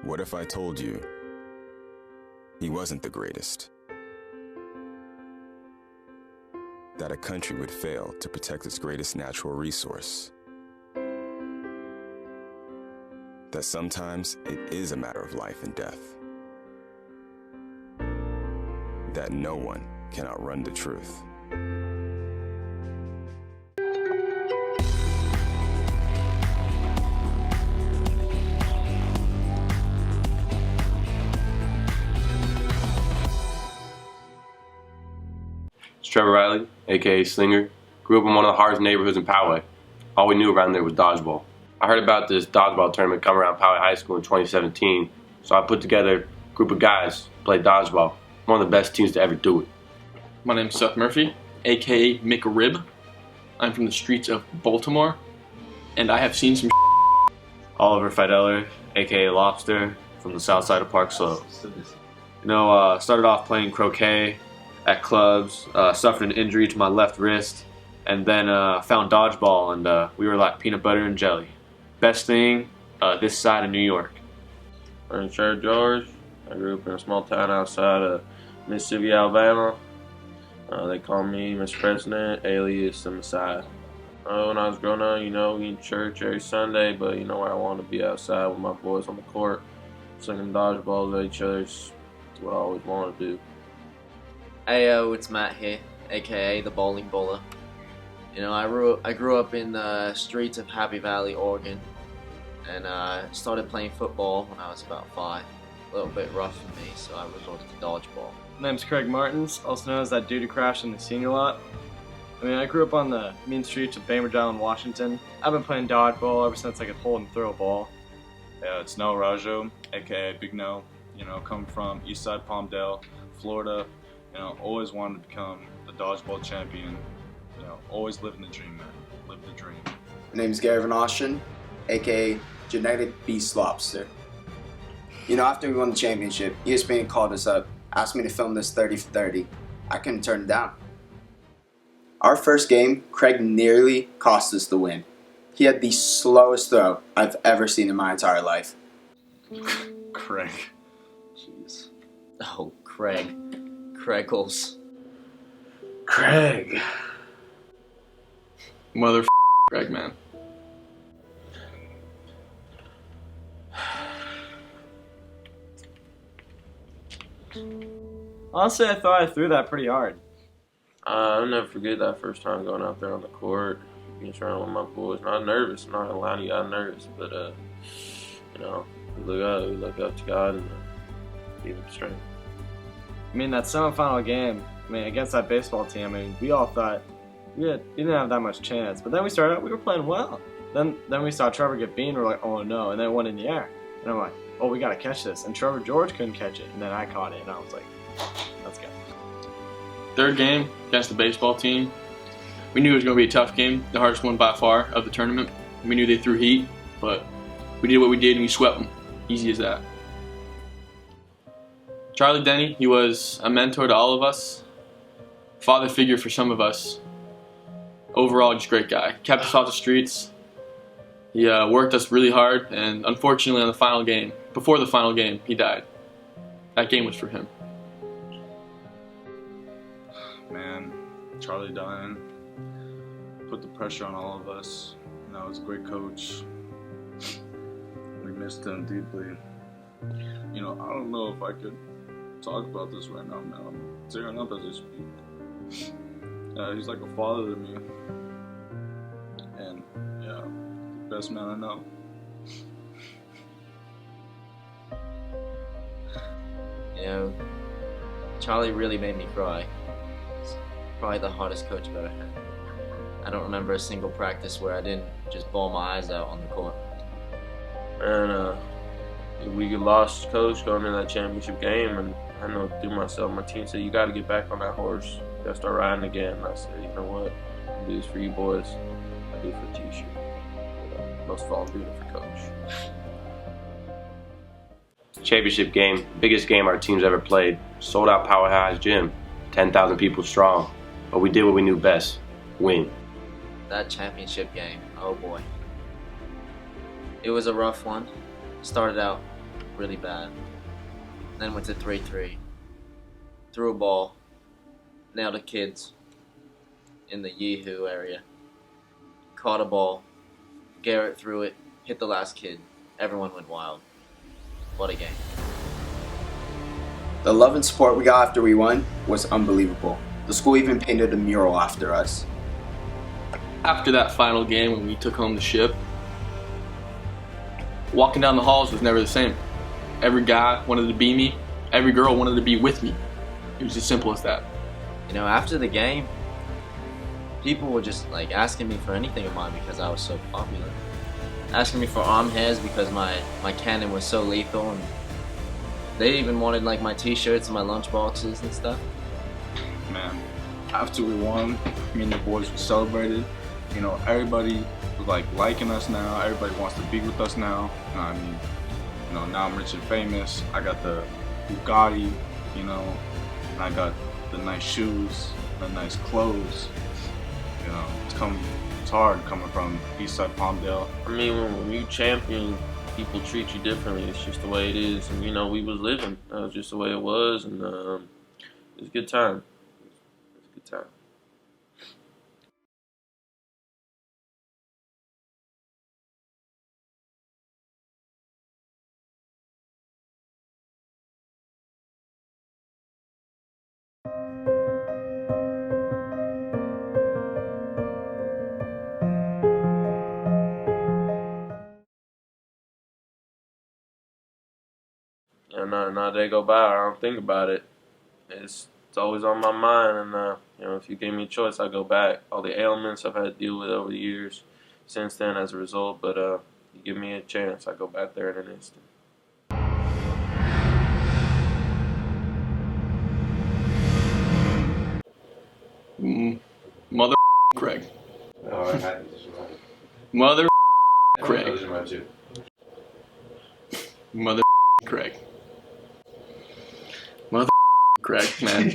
What if I told you he wasn't the greatest? That a country would fail to protect its greatest natural resource? That sometimes it is a matter of life and death? That no one can outrun the truth? Trevor Riley, aka Slinger, grew up in one of the hardest neighborhoods in Poway. All we knew around there was dodgeball. I heard about this dodgeball tournament coming around Poway High School in 2017, so I put together a group of guys to play dodgeball. One of the best teams to ever do it. My name's Seth Murphy, aka McRib. I'm from the streets of Baltimore, and I have seen some Oliver Fideler, aka Lobster, from the south side of Park Slope. Started off playing croquet at clubs, suffered an injury to my left wrist, and then found dodgeball, and we were like peanut butter and jelly. Best thing this side of New York. My name's Jared George. I grew up in a small town outside of Mississippi, Alabama. They call me Mr. President, alias the Messiah. When I was growing up, we in church every Sunday, but where I wanted to be outside with my boys on the court, slinging dodgeballs at each other. It's what I always wanted to do. Ayo, it's Matt here, aka the Bowling Bowler. I grew up in the streets of Happy Valley, Oregon, and started playing football when I was about 5. A little bit rough for me, so I resorted to dodgeball. My name's Craig Martins, also known as that dude who crashed in the senior lot. I grew up on the mean streets of Bainbridge Island, Washington. I've been playing dodgeball ever since I could hold and throw a ball. Yeah, it's Noah Rajo, aka Big No. Come from Eastside Palmdale, Florida. Always wanted to become a dodgeball champion. Always living the dream, man. Live the dream. My name is Garrett Nostrand, aka Genetic Beast Lobster. After we won the championship, ESPN called us up, asked me to film this 30 for 30. I couldn't turn it down. Our first game, Craig nearly cost us the win. He had the slowest throw I've ever seen in my entire life. Craig. Jeez. Oh, Craig. Craigles. Craig. Mother Craig, man. Honestly, I thought I threw that pretty hard. I'll never forget that first time going out there on the court, being surrounded with my boys. And I was nervous, I'm not gonna lie to you, I was nervous, but we look up to God and give him strength. That semifinal game, against that baseball team, we all thought we didn't have that much chance. But then we started out, we were playing well. Then we saw Trevor get beaten, we're like, oh no, and then it went in the air. And I'm like, oh, we gotta catch this. And Trevor George couldn't catch it, and then I caught it, and I was like, let's go. Third game against the baseball team. We knew it was going to be a tough game, the hardest one by far of the tournament. We knew they threw heat, but we did what we did and we swept them. Easy as that. Charlie Denny, he was a mentor to all of us, father figure for some of us. Overall, just a great guy. Kept us off the streets. He worked us really hard, and unfortunately on the final game, before the final game, he died. That game was for him. Man, Charlie dying put the pressure on all of us. He was a great coach. We missed him deeply. I don't know if I could talk about this right now, man. I'm tearing up as I speak. He's like a father to me. And, the best man I know. Charlie really made me cry. He's probably the hardest coach I've ever had. I don't remember a single practice where I didn't just bawl my eyes out on the court. And we lost coach going into that championship game, and I know through myself, my team said, you got to get back on that horse. You got to start riding again. And I said, you know what? I do this for you boys. I do it for the T-shirt. But most of all, I'm doing it for coach. Championship game, biggest game our team's ever played. Sold out Powerhouse Gym, 10,000 people strong. But we did what we knew best, win. That championship game, oh boy. It was a rough one. Started out really bad. Then went to 3-3. Threw a ball, nailed a kids in the Yee-Hoo area. Caught a ball. Garrett threw it, hit the last kid. Everyone went wild. What a game. The love and support we got after we won was unbelievable. The school even painted a mural after us. After that final game when we took home the ship, walking down the halls was never the same. Every guy wanted to be me. Every girl wanted to be with me. It was as simple as that. You know, after the game, people were just like asking me for anything of mine because I was so popular. Asking me for arm hairs because my cannon was so lethal, and they even wanted like my t-shirts and my lunch boxes and stuff. Man, after we won, me and the boys were celebrated. You know, everybody was like liking us now. Everybody wants to be with us now. You know what I mean? You know, now I'm rich and famous. I got the Bugatti, you know, and I got the nice shoes, the nice clothes. You know, it's hard coming from Eastside Palmdale. I mean, when you champion, people treat you differently. It's just the way it is. And, you know, we was living. That was just the way it was. And it was a good time. It was a good time. And not a day go by, I don't think about it. It's always on my mind, and you know, if you gave me a choice, I'd go back. All the ailments I've had to deal with over the years, since then, as a result. But you give me a chance, I'd go back there in an instant. Mother Craig. Mother Craig. Mother Craig. Mother Craig, man.